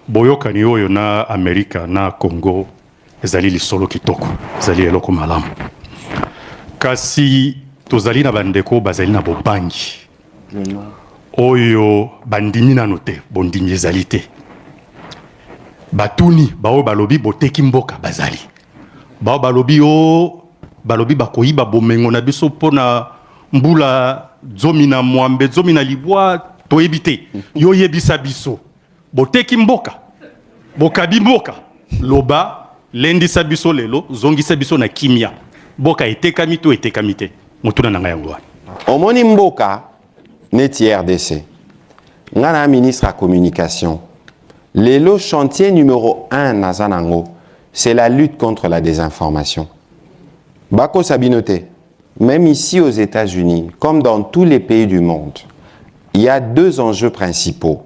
boyokani oyo na Amerika na Congo ezali lisolo kitoko, ezali eloko malamu. Kasi tozali na bandeko bazali na bobangi oyo bandimi nano te, bondimi ezali te. Batuni bao balobi boteki mboka bazali, bao balobi o balobi bakoyiba bomengo na biso pona mbula zomi na mwambe zomi na libwa toyebi te. Yo yebisa biso boteki mboka, bokabi mboka loba lendisa biso lelo, zongisa biso na kimia. Mboka etekami to etekami te, mutuna na nga yango wana. Omoni mboka neti RDC. Ngana ministre à communication. Le chantier numéro 1 Nazanango, c'est la lutte contre la désinformation. Bako Sabinote, même ici aux États-Unis, comme dans tous les pays du monde, il y a deux enjeux principaux.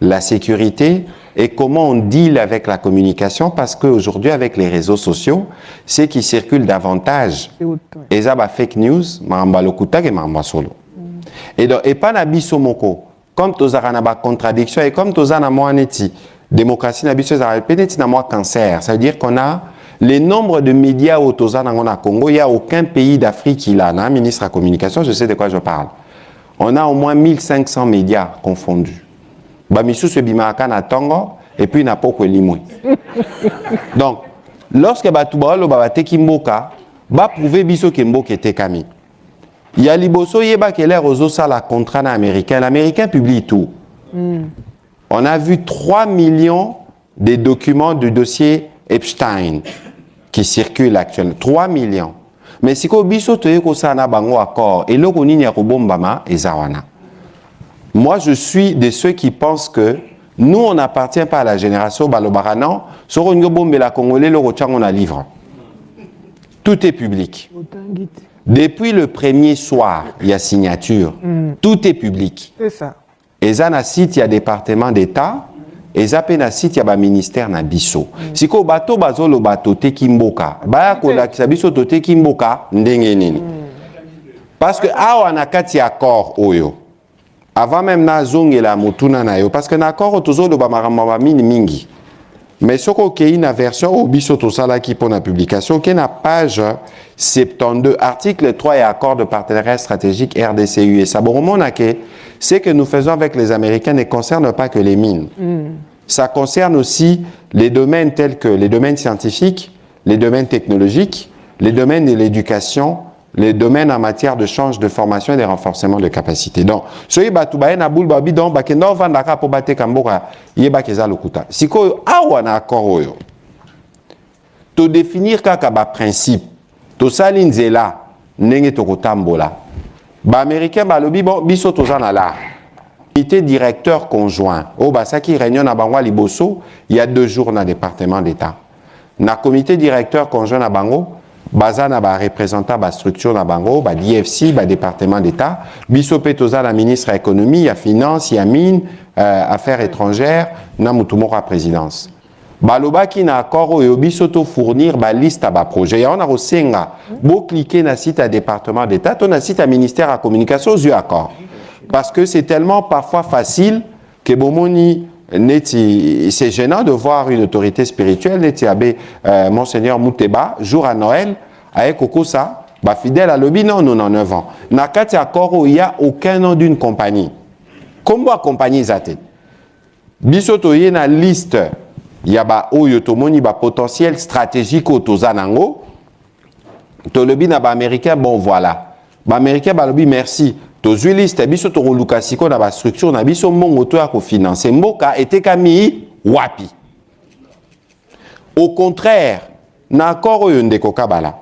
La sécurité et comment on deal avec la communication, parce qu'aujourd'hui, avec les réseaux sociaux, c'est qui circulent davantage. Et ça, fake news, maramba lokuta et maramba solo. Et pas na bisomoko, comme tozara na ba contradiction et comme tozara na moaneti, démocratie na biso za peneti na moi cancer. Ça veut dire qu'on a les nombres de médias au tozara na Congo, il n'y a aucun pays d'Afrique qui l'a. Un ministre à communication, je sais de quoi je parle. On a au moins 1500 médias confondus. Bamisu se bimaka na tongo et puis na poko limwe. Donc, lorsque batubalo babateki mboka, ba prouver biso ke mboka était kami. Il y a liboso yeba ke l'air aux sala contrat américain. L'américain publie tout. On a vu 3 millions de documents du dossier Epstein qui circulent actuellement. 3 millions. Mais si ko biso toye ko sana bango accord et loko nini ya kobombama ezawana. Moi, je suis de ceux qui pensent que nous, on n'appartient pas à la génération Balobaranan. Sur une bombe la Congolais, le Rochang, on a livre. Tout est public. Depuis le premier soir, il y a signature. Tout est public. C'est ça. Et ça, na site, il y a département d'État. Et ça, na site, il y a ministère na biso. Si ko bato bazo lo bato te kimboka, ba ko la biso to te kimboka ndenge nini. Parce que awa na kati accord oyo. Avant même na zonge la mutuna na yo, parce que d'accord toujours de bamaramba mini mingi. Mais ce qu'on a une version au biso to sala qui pour la publication, qui est la page 72, article 3 et accord de partenariat stratégique RDC-UE. Ça c'est que nous faisons avec les Américains ne concerne pas que les mines. Ça concerne aussi les domaines tels que les domaines scientifiques, les domaines technologiques, les domaines de l'éducation, les domaines en matière de change de formation et de renforcement de capacité. Donc, ce qui est na boule babi donc bakendo vandaka po bate kamboka yeba keza lokuta. Siko awa na accord yo. To définir kaka ba principe, to salinzela ndenge to kotambola. Ba américain ba lobi bon biso tozana la. Comité directeur conjoint. Oh ba saki réunion na bangwa liboso, il y a 2 jours dans le département d'État. Na comité directeur conjoint na bango Bazana ba représentant ba structure na bango, ba DFC, ba département d'État, biso petoza la ministre à économie, ya finance, ya mine, affaires étrangères, na mutumora présidence. Baloba ki na accord oyo biso to fournir ba liste à ba projet. Ya on a rosenga, bo cliquer na site à département d'État, to na site à ministère à communication aux accord. Parce que c'est tellement parfois facile que bomoni c'est gênant de voir une autorité spirituelle, Monseigneur Mouteba, jour à Noël, avec Okosa, fidèle à l'obi, non, nous en 9 ans. Nakati accord il n'y a aucun nom d'une compagnie. Combien de compagnies zate? Bisoto y a une liste, il y a un potentiel stratégique au Tozanango. Tolobi na ba américain, bon voilà. Ba américain, lobi merci. Tozu liste biso to lukasiko na ba structure na biso mongo to ya ko financer mboka ete kami wapi. Au contraire, na accord oyo ndeko kabala.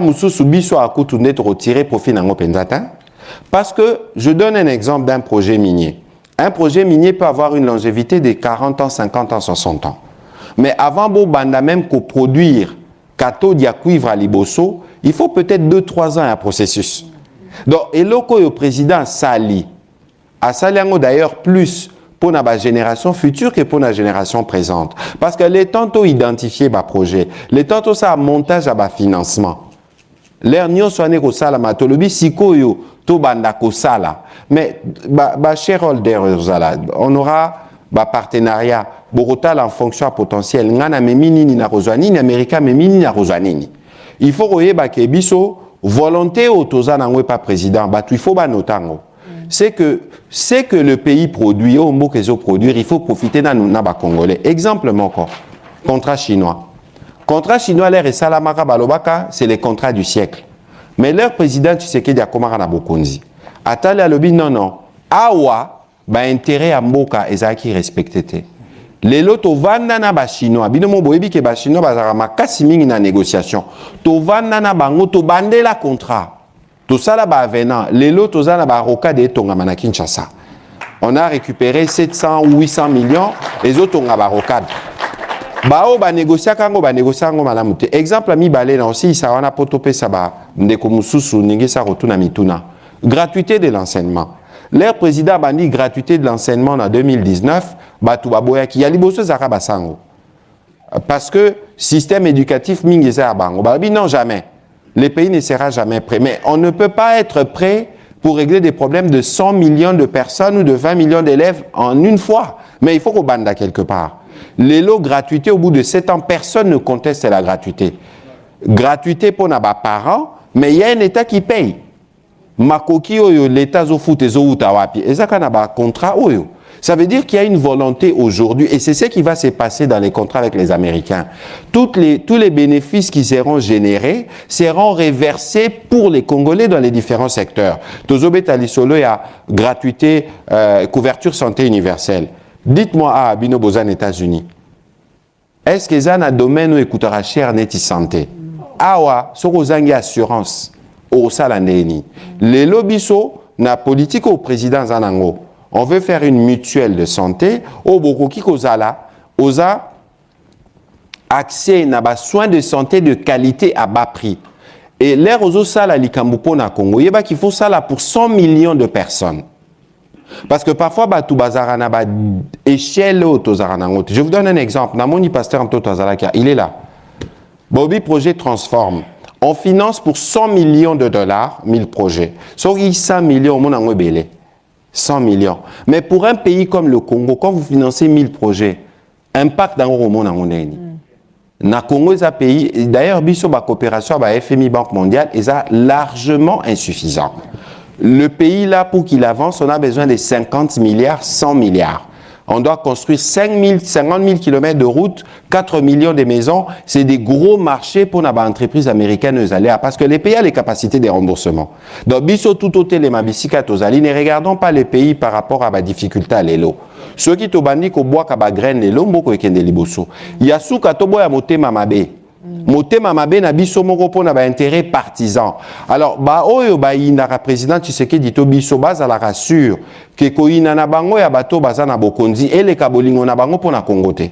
Mususu biso akutu net retirer profit nango penzata parce que je donne un exemple d'un projet minier. Un projet minier peut avoir une longévité de 40 ans, 50 ans, 60 ans. Mais avant bo banda même ko produire cathode ya cuivre à liboso, il faut peut-être 2-3 ans un processus. Donc, et le président Sali, a Sali d'ailleurs plus pour la génération future que pour la génération présente. Parce que les tantôt identifier ma projet, les tantôt ça montage à bas financement. L'air nyo soane ko sala matolobi siko yo to banda ko sala. Mais shareholder on aura partenariat bokotal en fonction à potentiel ngana memini ni na kozwanini américain memini na kozwanini il faut koyeba ke biso volonté autoza nangwe pas président batu il faut ba notango c'est que le pays produit au mot qu'ils produire il faut profiter na ba congolais exemple encore contrat chinois l'air et salamaka balobaka c'est les contrats du siècle mais leur président Tshisekedi akomaka na bokonzi atali alobi non awa ba intérêt à mboka ezaki respecté lelo tovanda na ba chinois bino mo boyebi ke ba chinois bazaka makasi mingi na négociation tovanda na bango to bandela contrat tout ça là ba avenant lelo tozana ba rocade etongama na Kinshasa on a récupéré 700 ou 800 millions les autres ont ba rocade bao ba négocier kango malamu te exemple mi balé na aussi ça wana potope ça ba ndeko mususu ningi sa rotuna mituna gratuité de l'enseignement. Leur président a dit gratuité de l'enseignement en 2019, qui a liboso zaka basango. Parce que système éducatif mingeza bango. Non jamais. Le pays ne sera jamais prêt. Mais on ne peut pas être prêt pour régler des problèmes de 100 millions de personnes ou de 20 millions d'élèves en une fois. Mais il faut qu'on bande quelque part. Les lots gratuité au bout de 7 ans, personne ne conteste la gratuité. Gratuité pour nos parents, mais il y a un État qui paye. Makoki oyo l'État zo fout et zo utawapi. Et ça kana ba contrat oyo. Ça veut dire qu'il y a une volonté aujourd'hui et c'est ce qui va se passer dans les contrats avec les Américains. Tous les bénéfices qui seront générés seront réversés pour les Congolais dans les différents secteurs. Tozobe talisolo ya gratuité couverture santé universelle. Dites-moi à Bino Bozan États-Unis. Est-ce que ça a un domaine où écoutera cher neti santé? Awa soko zangi assurance. Au salandeni. Les lobiso na politique au président Zanango. On veut faire une mutuelle de santé au bokoki kozala oza accès na ba soins de santé de qualité à bas prix. Et l'air aux sala likambupo na Congo, yeba qu'il faut ça là pour 100 millions de personnes. Parce que parfois ba tout bazara na ba échelle autozaranango. Je vous donne un exemple. Na moni pasteur Anto Tazalaka, il est là. Bobby projet transforme. On finance pour 100 millions de dollars 1000 projets. Sur 100 millions, on a 100 millions. Mais pour un pays comme le Congo, quand vous financez 1000 projets, impact dans le monde, na Congo, c'est un pays, d'ailleurs, la coopération avec FMI, Banque mondiale, est largement insuffisant. Le pays, là, pour qu'il avance, on a besoin de 50 milliards, 100 milliards. On doit construire 50 000 km de route, 4 millions de maisons. C'est des gros marchés pour les entreprises américaines parce que les pays ont les capacités de remboursement. Donc, biso tout au télémabisika tozali, ne regardons pas les pays par rapport à la difficulté à l'élo. Ceux qui tobandi ko bois kaba graine l'élo, mboko ekende liboso. Yasuka tobo ya motema mabe. Motema mabe na biso moko po na ba intérêt partisan. Alors ba oyo ba inaka président Tshisekedi to biso baza la rassure que ko inana bango ya bato baza na bokonzi et le kabolingo na bango po na Kongote.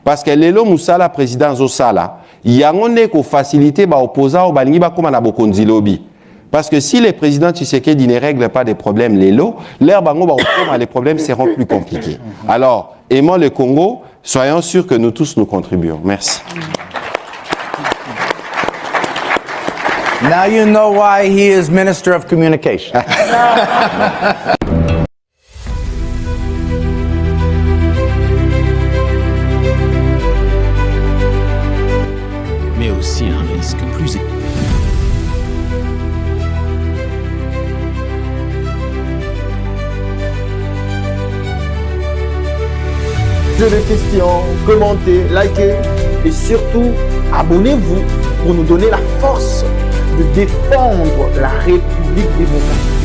Parce que lelo musala président zo sala yango ne ko faciliter ba opposant o balingi ba koma na bokonzi lobby. Parce que si les présidents Tshisekedi ne règlent pas des problèmes lelo, leur bango ba les problèmes seront plus compliqués. Alors, aimons le Congo, soyons sûrs que nous tous nous contribuons. Merci. Now you know why he is Minister of Communication. Mais aussi un risque plus élevé. Posez des questions, commentez, likez et surtout abonnez-vous pour nous donner la force de défendre la République démocratique.